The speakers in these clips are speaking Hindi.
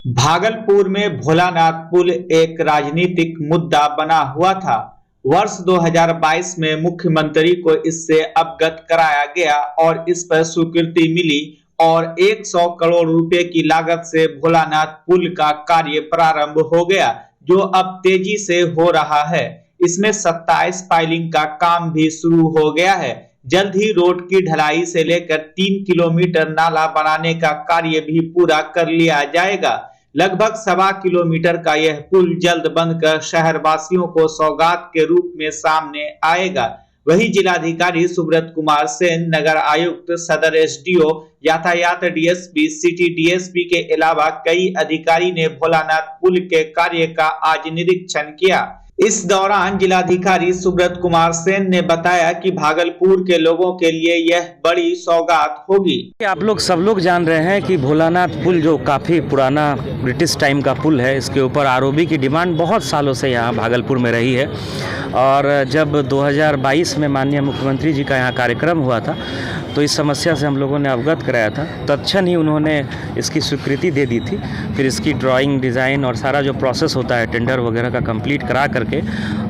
भागलपुर में भोलानाथ पुल एक राजनीतिक मुद्दा बना हुआ था। वर्ष 2022 में मुख्यमंत्री को इससे अवगत कराया गया और इस पर स्वीकृति मिली और 100 करोड़ रुपए की लागत से भोलानाथ पुल का कार्य प्रारंभ हो गया, जो अब तेजी से हो रहा है। इसमें 27 पाइलिंग का काम भी शुरू हो गया है। जल्द ही रोड की ढलाई से लेकर 3 किलोमीटर नाला बनाने का कार्य भी पूरा कर लिया जाएगा। लगभग 1.25 किलोमीटर का यह पुल जल्द बनकर शहरवासियों को सौगात के रूप में सामने आएगा। वहीं जिलाधिकारी सुब्रत कुमार सेन, नगर आयुक्त, सदर एसडीओ, यातायात डीएसपी, सिटी डीएसपी के अलावा कई अधिकारी ने भोलानाथ पुल के कार्य का आज निरीक्षण किया। इस दौरान जिलाधिकारी सुब्रत कुमार सेन ने बताया कि भागलपुर के लोगों के लिए यह बड़ी सौगात होगी। आप लोग सब लोग जान रहे हैं कि भोलानाथ पुल जो काफ़ी पुराना ब्रिटिश टाइम का पुल है, इसके ऊपर आरओबी की डिमांड बहुत सालों से यहाँ भागलपुर में रही है। और जब 2022 में माननीय मुख्यमंत्री जी का यहाँ कार्यक्रम हुआ था तो इस समस्या से हम लोगों ने अवगत कराया था। तत्क्षण ही उन्होंने इसकी स्वीकृति दे दी थी। फिर इसकी ड्राइंग, डिज़ाइन और सारा जो प्रोसेस होता है टेंडर वगैरह का कंप्लीट करा करके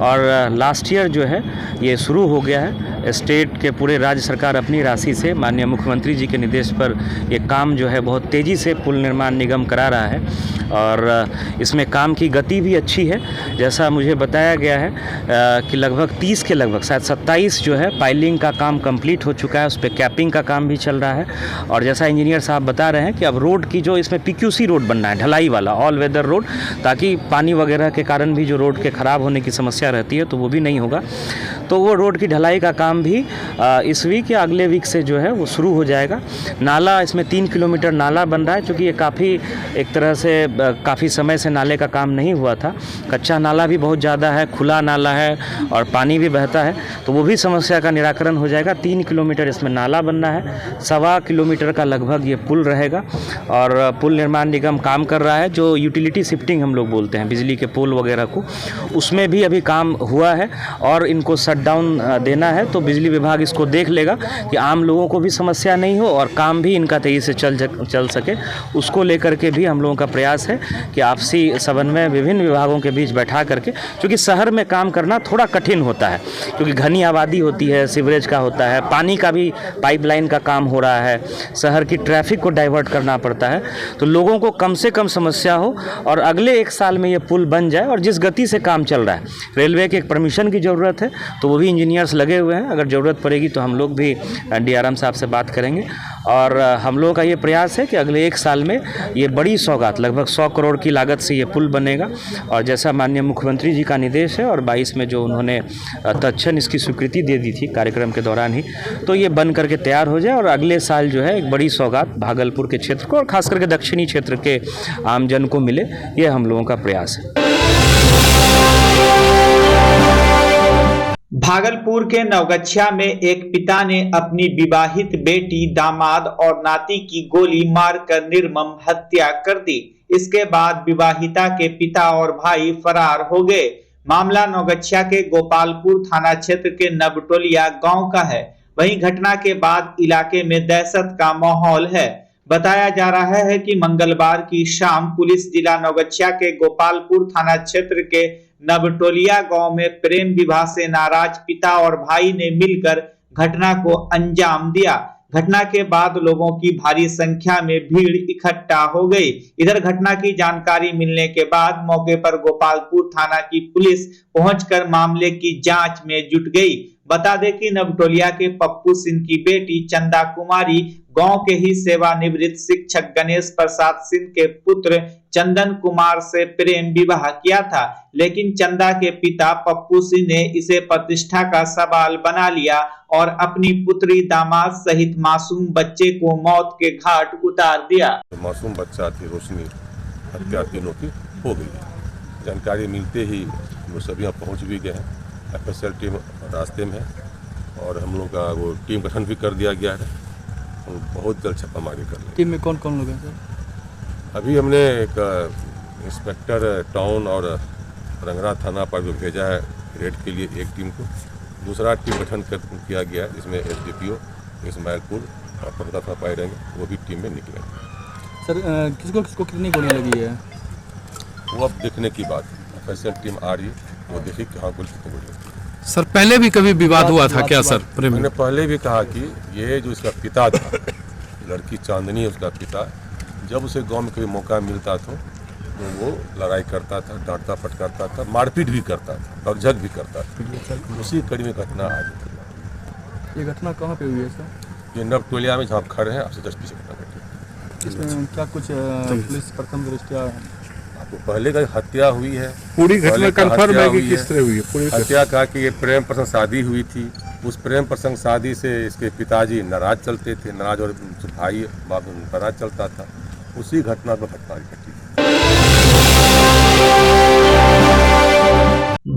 और लास्ट ईयर जो है ये शुरू हो गया है। स्टेट के पूरे राज्य सरकार अपनी राशि से माननीय मुख्यमंत्री जी के निर्देश पर ये काम जो है बहुत तेज़ी से पुल निर्माण निगम करा रहा है और इसमें काम की गति भी अच्छी है। जैसा मुझे बताया गया है कि लगभग 30 के लगभग शायद 27 जो है पाइलिंग का काम कंप्लीट हो चुका है। उस पर कैपिंग का काम भी चल रहा है और जैसा इंजीनियर साहब बता रहे हैं कि अब रोड की जो इसमें पीक्यूसी रोड बनना है, ढलाई वाला ऑल वेदर रोड, ताकि पानी वगैरह के कारण भी जो रोड के ख़राब होने की समस्या रहती है तो वो भी नहीं होगा। तो वो रोड की ढलाई का काम भी इस वीक या अगले वीक से जो है वो शुरू हो जाएगा। नाला, इसमें 3 किलोमीटर नाला बन रहा है, क्योंकि ये काफ़ी एक तरह से काफ़ी समय से नाले का काम नहीं हुआ था। कच्चा नाला भी बहुत ज़्यादा है, खुला नाला है और पानी भी बहता है, तो वो भी समस्या का निराकरण हो जाएगा। 3 किलोमीटर इसमें नाला बनना है, 1.25 किलोमीटर का लगभग ये पुल रहेगा और पुल निर्माण निगम काम कर रहा है। जो यूटिलिटी शिफ्टिंग हम लोग बोलते हैं, बिजली के पोल वगैरह को, उसमें भी अभी काम हुआ है और इनको शट डाउन देना है। तो बिजली विभाग इसको देख लेगा कि आम लोगों को भी समस्या नहीं हो और काम भी इनका तेज़ी से चल सके। उसको लेकर के भी हम लोगों का प्रयास है कि आपसी समन्वय विभिन्न विभागों के बीच बैठा करके, क्योंकि शहर में काम करना थोड़ा कठिन होता है, क्योंकि घनी आबादी होती है, सीवरेज का होता है, पानी का भी पाइपलाइन का काम हो रहा है, शहर की ट्रैफिक को डाइवर्ट करना पड़ता है। तो लोगों को कम से कम समस्या हो और अगले 1 साल में ये पुल बन जाए। और जिस गति से काम चल रहा है, रेलवे के एक परमिशन की ज़रूरत है, तो वो भी इंजीनियर्स लगे हुए हैं। अगर ज़रूरत पड़ेगी तो हम लोग भी डीआरएम साहब से बात करेंगे और हम लोगों का ये प्रयास है कि अगले 1 साल में ये बड़ी सौगात, लगभग 100 करोड़ की लागत से ये पुल बनेगा। और जैसा माननीय मुख्यमंत्री जी का निर्देश है और 22 में जो उन्होंने तत्क्षण इसकी स्वीकृति दे दी थी कार्यक्रम के दौरान ही, तो ये बन करके तैयार हो जाए और अगले साल जो है एक बड़ी सौगात भागलपुर के क्षेत्र को और खास करके दक्षिणी क्षेत्र के आमजन को मिले, ये हम लोगों का प्रयास है। भागलपुर के नवगछिया में एक पिता ने अपनी विवाहित बेटी, दामाद और नाती की गोली मारकर निर्मम हत्या कर दी। इसके बाद विवाहिता के पिता और भाई फरार हो गए। मामला नवगछिया के गोपालपुर थाना क्षेत्र के नबटोलिया गांव का है। वहीं घटना के बाद इलाके में दहशत का माहौल है। बताया जा रहा है कि मंगलवार की शाम पुलिस जिला नवगछिया के गोपालपुर थाना क्षेत्र के नबटोलिया गांव में प्रेम विवाह से नाराज पिता और भाई ने मिलकर घटना को अंजाम दिया। घटना के बाद लोगों की भारी संख्या में भीड़ इकट्ठा हो गई। इधर घटना की जानकारी मिलने के बाद मौके पर गोपालपुर थाना की पुलिस पहुंचकर मामले की जांच में जुट गई। बता दें कि नबटोलिया के पप्पू सिंह की बेटी चंदा कुमारी गांव के ही सेवानिवृत्त शिक्षक गणेश प्रसाद सिंह के पुत्र चंदन कुमार से प्रेम विवाह किया था, लेकिन चंदा के पिता पप्पू सिंह ने इसे प्रतिष्ठा का सवाल बना लिया और अपनी पुत्री, दामाद सहित मासूम बच्चे को मौत के घाट उतार दिया। मासूम बच्चा थी रोशनी, हत्या तीनों की हो गई। जानकारी मिलते ही वो सब यहाँ पहुँच भी गए हैं। एफएसएल टीम रास्ते में है और हम लोग का वो टीम गठन भी कर दिया गया है। हम बहुत जल्द छापामारी कर लेंगे। टीम में कौन कौन लोग हैं सर? अभी हमने एक इंस्पेक्टर टाउन और रंगरा थाना पर जो भेजा है रेड के लिए एक टीम को, दूसरा टीम गठन किया गया है जिसमें एसडीपीओ इस्माइलपुर और पत्रकार थाना पाए रहेंगे, वो भी टीम में निकलेंगे। सर किसको किसको कितनी गोलियां लगी है? वो अब देखने की बात है। स्पेशल टीम आ रही है, वो देखी कहाँ गोली कितनी गोली लगती है। सर पहले भी कभी विवाद हुआ था क्या सर? मैंने पहले भी कहा कि ये जो इसका पिता था, लड़की चांदनी है उसका पिता, जब उसे गांव में कोई मौका मिलता था तो वो लड़ाई करता था, डांटता फटकारता था, मारपीट भी करता था, बकझक भी करता था। उसी कड़ी में घटना आज ये घटना कहाँ पे हुई है सर? ये नव टोलिया में जहाँ खड़े हैं, आपसे 10 पीछे घटना घटी। इसमें क्या कुछ पुलिस प्रथम दृष्टया आपको पहले का हत्या हुई है, पूरी घटना पहले का कंफर्म हत्या है कि हुई किस तरह हुई है? पूरी हत्या का कि ये प्रेम प्रसंग शादी हुई थी, उस प्रेम प्रसंग शादी से इसके पिताजी नाराज चलते थे, नाराज और भाई बाप नाराज चलता था, उसी घटना पर घटना घटी।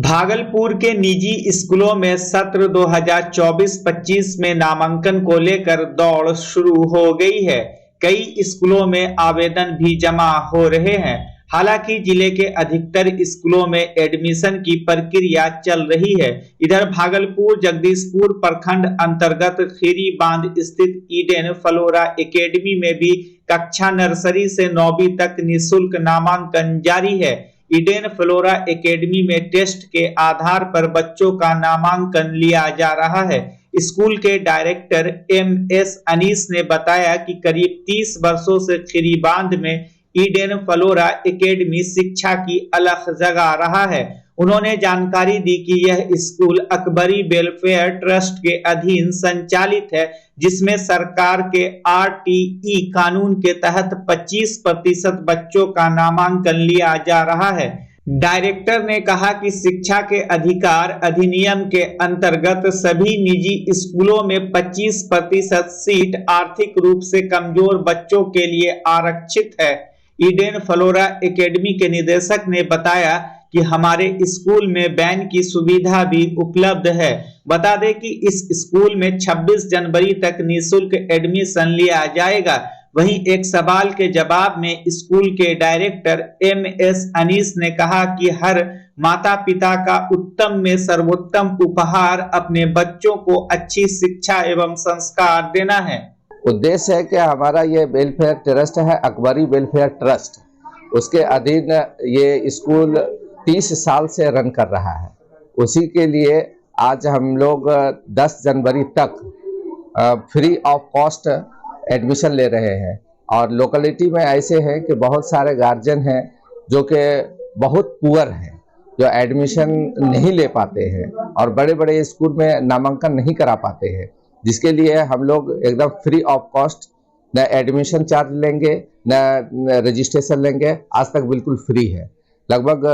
भागलपुर के निजी स्कूलों में सत्र 2024-25 में नामांकन को लेकर दौड़ शुरू हो गई है। कई स्कूलों में आवेदन भी जमा हो रहे हैं। हालांकि जिले के अधिकतर स्कूलों में एडमिशन की प्रक्रिया चल रही है। इधर भागलपुर जगदीशपुर प्रखंड अंतर्गत खीरी बांध स्थित ईडेन फ्लोरा एकेडमी में भी कक्षा नर्सरी से 9वीं तक निःशुल्क नामांकन जारी है। ईडेन फ्लोरा एकेडमी में टेस्ट के आधार पर बच्चों का नामांकन लिया जा रहा है। स्कूल के डायरेक्टर MS अनीस ने बताया कि करीब 30 वर्षों से खीरी बांध में ईडेन फ्लोरा एकेडमी शिक्षा की अलख जगा रहा है। उन्होंने जानकारी दी कि यह स्कूल अकबरी वेलफेयर ट्रस्ट के अधीन संचालित है, जिसमें सरकार के RTE कानून के तहत 25% बच्चों का नामांकन लिया जा रहा है। डायरेक्टर ने कहा कि शिक्षा के अधिकार अधिनियम के अंतर्गत सभी निजी स्कूलों में 25% सीट आर्थिक रूप से कमजोर बच्चों के लिए आरक्षित है। ईडेन फ्लोरा एकेडमी के निदेशक ने बताया कि हमारे स्कूल में वैन की सुविधा भी उपलब्ध है। बता दें कि इस स्कूल में 26 जनवरी तक निःशुल्क एडमिशन लिया जाएगा। वहीं एक सवाल के जवाब में स्कूल के डायरेक्टर MS अनीस ने कहा कि हर माता पिता का उत्तम में सर्वोत्तम उपहार अपने बच्चों को अच्छी शिक्षा एवं संस्कार देना है। उद्देश्य है कि हमारा ये वेलफेयर ट्रस्ट है, अकबरी वेलफेयर ट्रस्ट, उसके अधीन ये स्कूल 30 साल से रन कर रहा है। उसी के लिए आज हम लोग 10 जनवरी तक फ्री ऑफ कॉस्ट एडमिशन ले रहे हैं। और लोकेलिटी में ऐसे हैं कि बहुत सारे गार्जियन हैं जो कि बहुत पुअर हैं, जो एडमिशन नहीं ले पाते हैं और बड़े बड़े स्कूल में नामांकन नहीं करा पाते हैं, जिसके लिए हम लोग एकदम फ्री ऑफ कॉस्ट न एडमिशन चार्ज लेंगे न रजिस्ट्रेशन लेंगे। आज तक बिल्कुल फ्री है। लगभग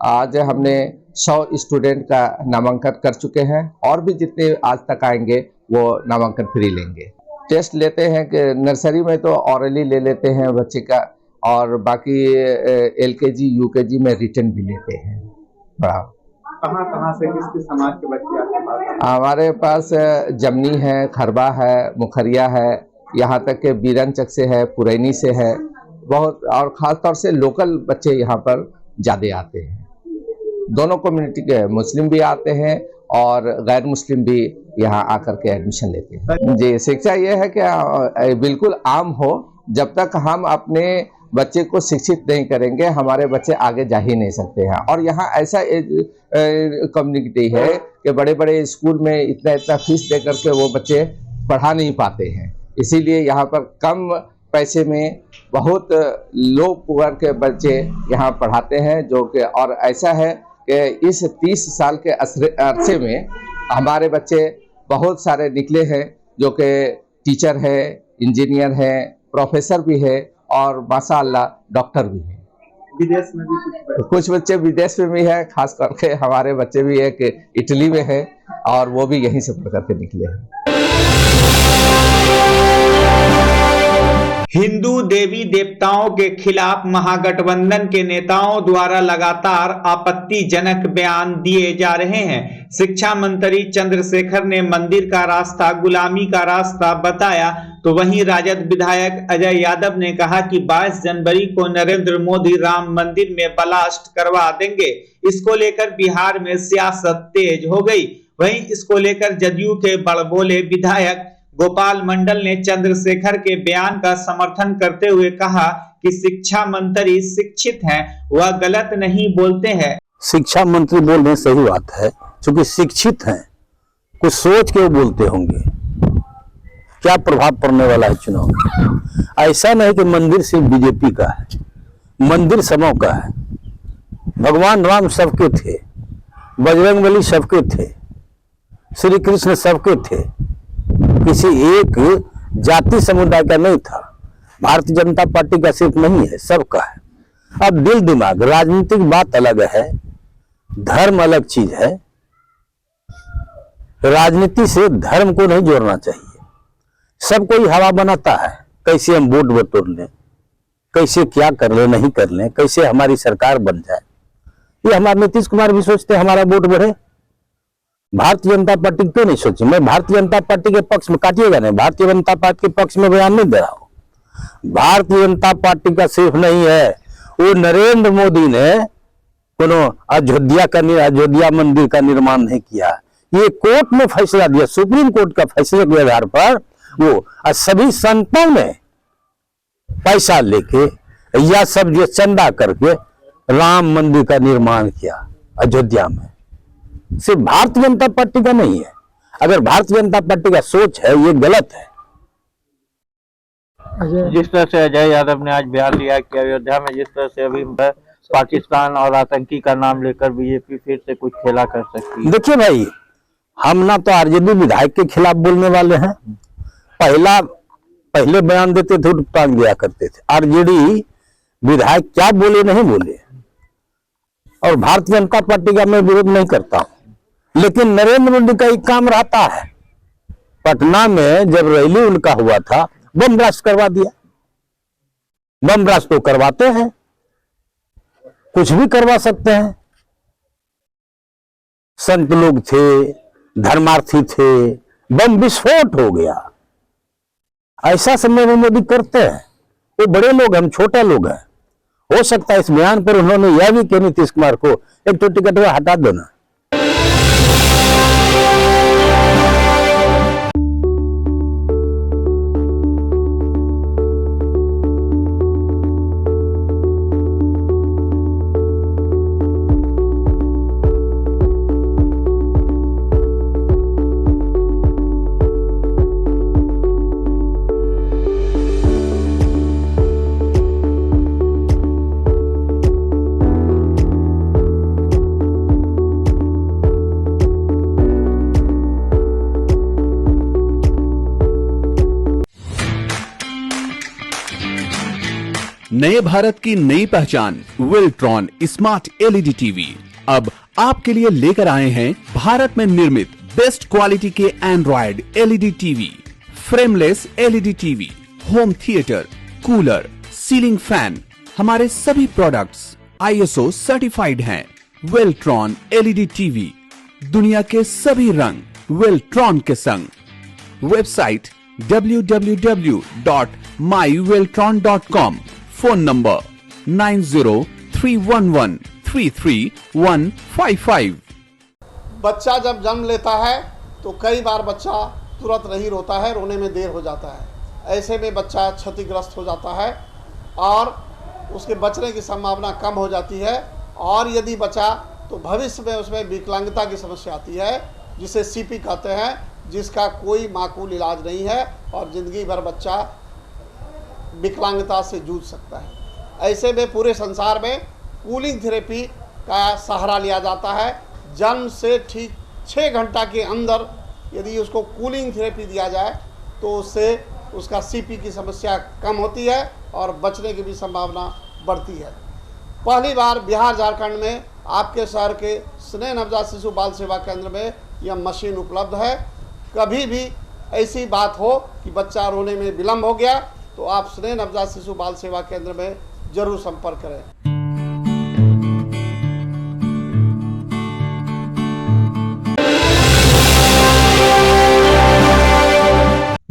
आज हमने 100 स्टूडेंट का नामांकन कर चुके हैं और भी जितने आज तक आएंगे वो नामांकन फ्री लेंगे। टेस्ट लेते हैं कि नर्सरी में तो ऑरली ले लेते हैं बच्चे का, और बाकी LKG UKG में रिटन भी लेते हैं। कहाँ से किस समाज के बच्चे आपके पास? हमारे पास जमनी है, खरबा है, मुखरिया है, यहाँ तक के बीरनचक से है, पुरैनी से है बहुत, और ख़ास तौर से लोकल बच्चे यहाँ पर ज़्यादा आते हैं। दोनों कम्युनिटी के मुस्लिम भी आते हैं और गैर मुस्लिम भी यहाँ आकर के एडमिशन लेते हैं। जी, शिक्षा ये है कि बिल्कुल आम हो। जब तक हम अपने बच्चे को शिक्षित नहीं करेंगे, हमारे बच्चे आगे जा ही नहीं सकते हैं। और यहाँ ऐसा कम्युनिटी है कि बड़े बड़े स्कूल में इतना फीस दे करके वो बच्चे पढ़ा नहीं पाते हैं। इसीलिए यहाँ पर कम पैसे में बहुत लो पुअर के बच्चे यहाँ पढ़ाते हैं, जो कि और ऐसा है कि इस 30 साल के अरसे में हमारे बच्चे बहुत सारे निकले हैं, जो कि टीचर है, इंजीनियर है, प्रोफेसर भी है और माशाअल्लाह डॉक्टर भी है। विदेश में भी कुछ बच्चे विदेश में भी है, खास करके हमारे बच्चे भी एक इटली में है और वो भी यहीं से पढ़ करके निकले हैं। हिंदू देवी देवताओं के खिलाफ महागठबंधन के नेताओं द्वारा लगातार आपत्तिजनक बयान दिए जा रहे हैं। शिक्षा मंत्री चंद्रशेखर ने मंदिर का रास्ता गुलामी का रास्ता बताया, तो वहीं राजद विधायक अजय यादव ने कहा कि 22 जनवरी को नरेंद्र मोदी राम मंदिर में ब्लास्ट करवा देंगे। इसको लेकर बिहार में सियासत तेज हो गई। वहीं इसको लेकर जदयू के बड़बोले विधायक गोपाल मंडल ने चंद्रशेखर के बयान का समर्थन करते हुए कहा कि शिक्षा मंत्री शिक्षित हैं, वह गलत नहीं बोलते हैं। शिक्षा मंत्री बोल रहे सही बात है, क्योंकि शिक्षित हैं, कुछ सोच के वो बोलते होंगे क्या प्रभाव पड़ने वाला है चुनाव में। ऐसा नहीं कि मंदिर सिर्फ बीजेपी का है, मंदिर सबों का है। भगवान राम सबके थे, बजरंगबली सबके थे, श्री कृष्ण सबके थे, किसी एक जाति समुदाय का नहीं था। भारतीय जनता पार्टी का सिर्फ नहीं है, सबका है। अब दिल दिमाग राजनीतिक बात अलग है, धर्म अलग चीज है। राजनीति से धर्म को नहीं जोड़ना चाहिए। सब कोई हवा बनाता है, कैसे हम वोट बटोर लें, कैसे क्या कर ले नहीं कर लें, कैसे हमारी सरकार बन जाए। ये हमारे नीतीश कुमार भी सोचते हमारा वोट बढ़े। भारतीय जनता पार्टी क्यों नहीं सोचे? मैं भारतीय जनता पार्टी के पक्ष में, काटिएगा नहीं, भारतीय जनता पार्टी के पक्ष में बयान नहीं दे रहा हूं। भारतीय जनता पार्टी का सिर्फ नहीं है, वो नरेंद्र मोदी ने कोनो अयोध्या मंदिर का निर्माण नहीं किया। ये कोर्ट ने फैसला दिया, सुप्रीम कोर्ट का फैसले के आधार पर वो सभी संतों ने पैसा लेके या सब जो चंदा करके राम मंदिर का निर्माण किया अयोध्या में। सिर्फ भारतीय जनता पार्टी का नहीं है। अगर भारतीय जनता पार्टी का सोच है, ये गलत है। जिस तरह से अजय यादव ने आज बयान दिया कि अयोध्या में जिस तरह से अभी पाकिस्तान और आतंकी का नाम लेकर बीजेपी फिर से कुछ खेला कर सकती है। देखिए भाई, हम ना तो आरजेडी विधायक के खिलाफ बोलने वाले हैं। पहले बयान देते थे, टांग दिया करते थे। आरजेडी विधायक क्या बोले नहीं बोले, और भारतीय जनता पार्टी का मैं विरोध नहीं करता हूं, लेकिन नरेंद्र मोदी का एक काम रहता है। पटना में जब रैली उनका हुआ था, बम ब्लास्ट करवा दिया। बम ब्लास्ट तो करवाते हैं, कुछ भी करवा सकते हैं। संत लोग थे, धर्मार्थी थे, बम विस्फोट हो गया। ऐसा समय में मोदी करते हैं। वो बड़े लोग, हम छोटा लोग हैं। हो सकता है इस बयान पर उन्होंने यह भी कहा नीतीश कुमार को एक तो टिकट हटा देना। नए भारत की नई पहचान वेल्ट्रॉन स्मार्ट एलईडी टीवी अब आपके लिए लेकर आए हैं भारत में निर्मित बेस्ट क्वालिटी के Android LED TV, frameless LED TV, home theatre, cooler, ceiling fan. हमारे सभी प्रोडक्ट्स आईएसओ सर्टिफाइड हैं। वेल्ट्रॉन एलईडी टीवी, दुनिया के सभी रंग वेल्ट्रॉन के संग। Website www.myweltron.com। Phone number 9031133155। बच्चा जब जन्म लेता है तो कई बार बच्चा तुरंत नहीं रोता है, रोने में देर हो जाता है। ऐसे में बच्चा क्षतिग्रस्त हो जाता है और उसके बचने की संभावना कम हो जाती है। और यदि बचा तो भविष्य में उसमें विकलांगता की समस्या आती है, जिसे सीपी कहते हैं, जिसका कोई माकूल इलाज नहीं है और ज़िंदगी भर बच्चा विकलांगता से जूझ सकता है। ऐसे में पूरे संसार में कूलिंग थेरेपी का सहारा लिया जाता है। जन्म से ठीक 6 घंटा के अंदर यदि उसको कूलिंग थेरेपी दिया जाए तो उससे उसका सीपी की समस्या कम होती है और बचने की भी संभावना बढ़ती है। पहली बार बिहार झारखंड में आपके शहर के स्नेह नवजात शिशु बाल सेवा केंद्र में यह मशीन उपलब्ध है। कभी भी ऐसी बात हो कि बच्चा रोने में विलम्ब हो गया तो आप स्नेह नवजात शिशु बाल सेवा केंद्र में जरूर संपर्क करें।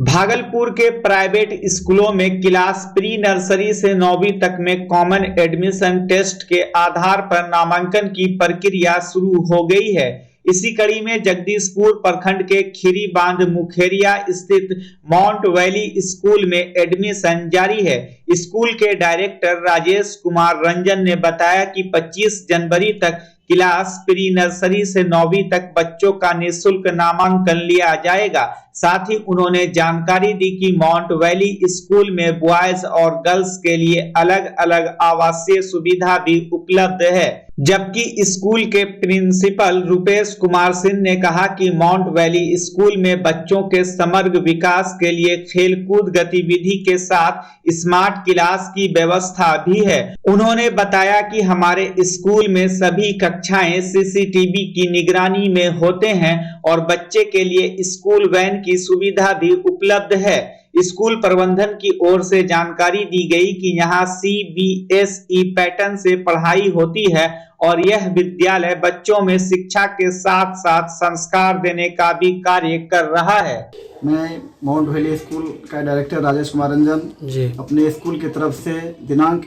भागलपुर के प्राइवेट स्कूलों में क्लास प्री नर्सरी से 9वीं तक में कॉमन एडमिशन टेस्ट के आधार पर नामांकन की प्रक्रिया शुरू हो गई है। इसी कड़ी में जगदीशपुर प्रखंड के खीरी बांध मुखेरिया स्थित माउंट वैली स्कूल में एडमिशन जारी है। स्कूल के डायरेक्टर राजेश कुमार रंजन ने बताया कि 25 जनवरी तक क्लास प्री नर्सरी से 9वीं तक बच्चों का निःशुल्क नामांकन लिया जाएगा। साथ ही उन्होंने जानकारी दी कि माउंट वैली स्कूल में बॉयज और गर्ल्स के लिए अलग अलग आवासीय सुविधा भी उपलब्ध है। जबकि स्कूल के प्रिंसिपल रुपेश कुमार सिंह ने कहा कि माउंट वैली स्कूल में बच्चों के समग्र विकास के लिए खेलकूद गतिविधि के साथ स्मार्ट क्लास की व्यवस्था भी है। उन्होंने बताया कि हमारे स्कूल में सभी कक्षाएं सीसीटीवी की निगरानी में होते हैं और बच्चे के लिए स्कूल वैन की सुविधा भी उपलब्ध है। स्कूल प्रबंधन की ओर से जानकारी दी गई कि यहाँ CBSE पैटर्न से पढ़ाई होती है और यह विद्यालय बच्चों में शिक्षा के साथ साथ संस्कार देने का भी कार्य कर रहा है। मैं माउंट वैली स्कूल का डायरेक्टर राजेश कुमार रंजन जी अपने स्कूल की तरफ से दिनांक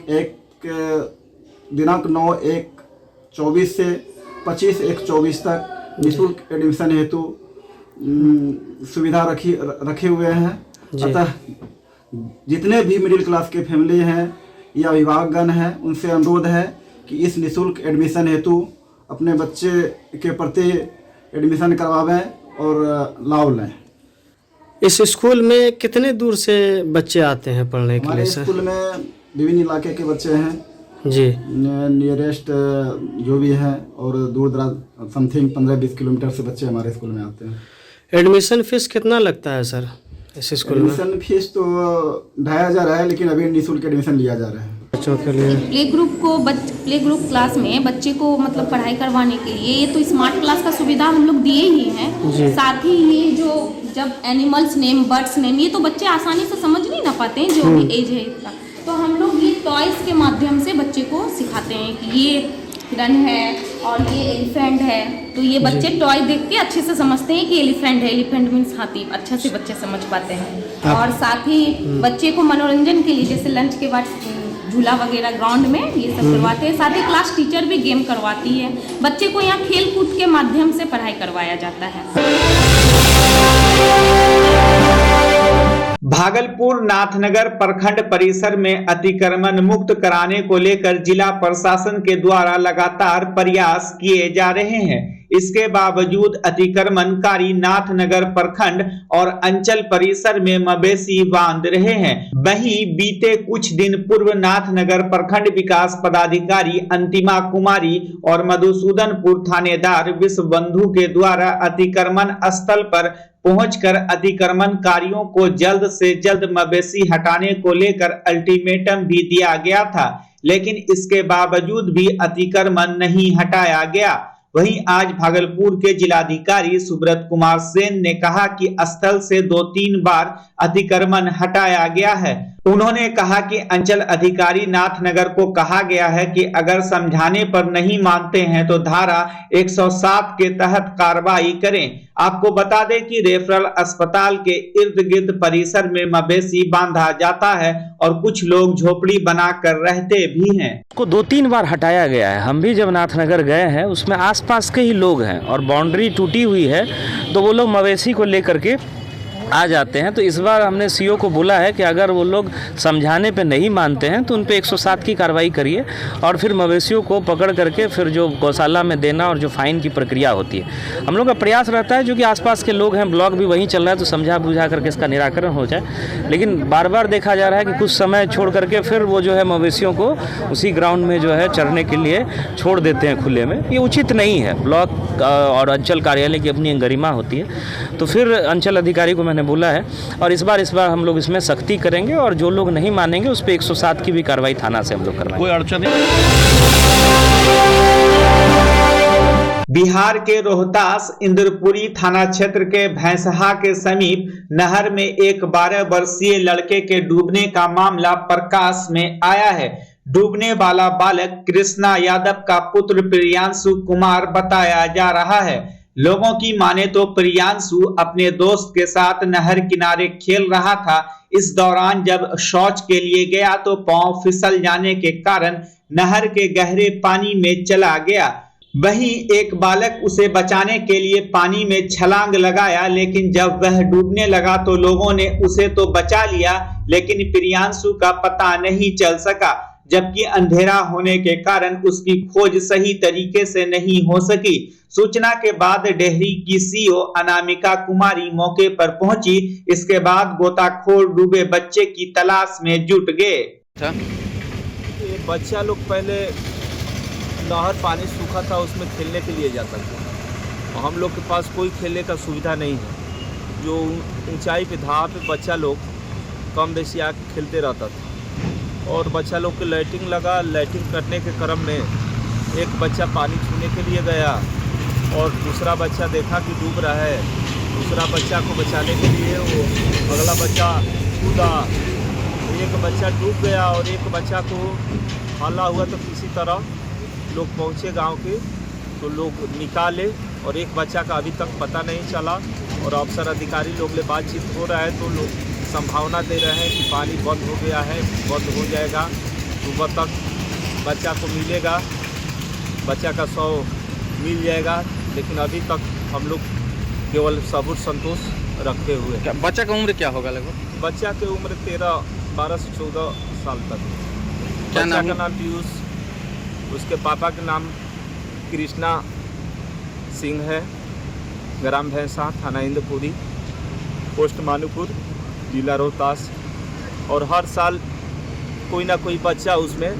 9/1/24 से 25/1/24 तक निःशुल्क एडमिशन हेतु सुविधा रखे हुए हैं। अतः जितने भी मिडिल क्लास के फैमिली हैं या अभिभावकगण हैं उनसे अनुरोध है कि इस निःशुल्क एडमिशन हेतु अपने बच्चे के प्रति एडमिशन करवावें और लाभ लें। इस स्कूल में कितने दूर से बच्चे आते हैं पढ़ने के लिए सर? स्कूल में विभिन्न इलाके के बच्चे हैं जी, नियरेस्ट जो भी हैं और दूर दराज समथिंग 15-20 किलोमीटर से बच्चे हमारे स्कूल में आते हैं। एडमिशन फीस कितना लगता है सर इस स्कूल में? एडमिशन फीस तो 2500 है, लेकिन अभी निःशुल्क एडमिशन लिया जा रहा है बच्चों के लिए। प्ले ग्रुप क्लास में बच्चे को मतलब पढ़ाई करवाने के लिए ये तो स्मार्ट क्लास का सुविधा हम लोग दिए ही हैं। साथ ही ये जो जब एनिमल्स नेम, बर्ड्स नेम, ये तो बच्चे आसानी से समझ नहीं ना पाते हैं जो भी एज है इसका, तो हम लोग ये टॉयज के माध्यम से बच्चे को सिखाते हैं कि ये हिरन है और ये एलिफेंट है, तो ये बच्चे टॉय देख के अच्छे से समझते हैं कि एलिफेंट है, एलिफेंट मीन्स हाथी, अच्छा से बच्चे समझ पाते हैं। और साथ ही बच्चे को मनोरंजन के लिए जैसे लंच के बाद झूला वगैरह ग्राउंड में ये सब करवाते हैं। साथ ही क्लास टीचर भी गेम करवाती है। बच्चे को यहाँ खेल कूद के माध्यम से पढ़ाई करवाया जाता है। भागलपुर नाथनगर प्रखंड परिसर में अतिक्रमण मुक्त कराने को लेकर जिला प्रशासन के द्वारा लगातार प्रयास किए जा रहे हैं। इसके बावजूद अतिक्रमणकारी नाथनगर प्रखंड और अंचल परिसर में मवेशी बांध रहे हैं। वहीं बीते कुछ दिन पूर्व नाथनगर प्रखंड विकास पदाधिकारी अंतिमा कुमारी और मधुसूदनपुर थानेदार विश्वबंधु के द्वारा अतिक्रमण स्थल पर पहुंचकर अतिक्रमणकारियों को जल्द से जल्द मवेशी हटाने को लेकर अल्टीमेटम भी दिया गया था, लेकिन इसके बावजूद भी अतिक्रमण नहीं हटाया गया। वहीं आज भागलपुर के जिलाधिकारी सुब्रत कुमार सेन ने कहा कि स्थल से 2-3 बार अतिक्रमण हटाया गया है। उन्होंने कहा कि अंचल अधिकारी नाथनगर को कहा गया है कि अगर समझाने पर नहीं मानते हैं तो धारा 107 के तहत कार्रवाई करें। आपको बता दें कि रेफरल अस्पताल के इर्द गिर्द परिसर में मवेशी बांधा जाता है और कुछ लोग झोपड़ी बनाकर रहते भी हैं। को 2-3 बार हटाया गया है। हम भी जब नाथनगर गए हैं उसमें आसपास के ही लोग हैं और बाउंड्री टूटी हुई है, तो वो लोग मवेशी को लेकर के आ जाते हैं। तो इस बार हमने सीओ को बोला है कि अगर वो लोग समझाने पे नहीं मानते हैं तो उन पे 107 की कार्रवाई करिए और फिर मवेशियों को पकड़ करके फिर जो गौशाला में देना और जो फाइन की प्रक्रिया होती है। हम लोग का प्रयास रहता है जो कि आसपास के लोग हैं, ब्लॉक भी वहीं चल रहा है, तो समझा बुझा करके इसका निराकरण हो जाए। लेकिन बार बार देखा जा रहा है कि कुछ समय छोड़ करके फिर वो जो है मवेशियों को उसी ग्राउंड में जो है चरने के लिए छोड़ देते हैं खुले में। ये उचित नहीं है। ब्लॉक और अंचल कार्यालय की अपनी गरिमा होती है। तो फिर अंचल अधिकारी को मैंने बोला है और इस बार हम लोग इसमें सख्ती करेंगे और जो लोग नहीं मानेंगे उस पर 107 की भी कार्रवाई थाना से हम लोग करवाएंगे। कोई अड़चन नहीं। बिहार के रोहतास इंद्रपुरी थाना क्षेत्र के भैंसहा के समीप नहर में एक 12 वर्षीय लड़के के डूबने का मामला प्रकाश में आया है। डूबने वाला बालक कृष्णा यादव का पुत्र प्रियांशु कुमार बताया जा रहा है। लोगों की माने तो प्रियांशु अपने दोस्त के साथ नहर किनारे खेल रहा था। इस दौरान जब शौच के लिए गया तो पांव फिसल जाने के कारण नहर के गहरे पानी में चला गया। वहीं एक बालक उसे बचाने के लिए पानी में छलांग लगाया, लेकिन जब वह डूबने लगा तो लोगों ने उसे तो बचा लिया, लेकिन प्रियांशु का पता नहीं चल सका, जबकि अंधेरा होने के कारण उसकी खोज सही तरीके से नहीं हो सकी। सूचना के बाद डेहरी की सीओ अनामिका कुमारी मौके पर पहुंची। इसके बाद गोताखोर डूबे बच्चे की तलाश में जुट गए। ये बच्चा लोग पहले नहर पानी सूखा था, उसमें खेलने के लिए जाता था और हम लोग के पास कोई खेलने का सुविधा नहीं है। जो ऊंचाई पे धार पे बच्चा लोग कम बेसी आके खेलते रहता था और बच्चा लोग के लैट्रिन लगा। लैट्रिन करने के क्रम में एक बच्चा पानी छूने के लिए गया और दूसरा बच्चा देखा कि डूब रहा है। दूसरा बच्चा को बचाने के लिए वो अगला बच्चा कूदा, एक बच्चा डूब गया और एक बच्चा को हल्ला हुआ तो किसी तरह लोग पहुँचे गांव के, तो लोग निकाले और एक बच्चा का अभी तक पता नहीं चला और अफसर अधिकारी लोग ले बातचीत हो रहा है तो लोग संभावना दे रहे हैं कि पानी बंद हो गया है, बंद हो जाएगा, सुबह तक बच्चा को मिलेगा, बच्चा का शव मिल जाएगा। लेकिन अभी तक हम लोग केवल सबूत संतोष रखे हुए हैं। बच्चा का उम्र क्या होगा लगभग? बच्चा की उम्र 12 से 14 साल तक। क्या बच्चा नाम? का नाम पीयूष, उसके पापा का नाम कृष्णा सिंह है, ग्राम भैंसा, थाना इंद्रपुरी, पोस्ट मानूपुर, जिला रोहतास। और हर साल कोई ना कोई बच्चा उसमें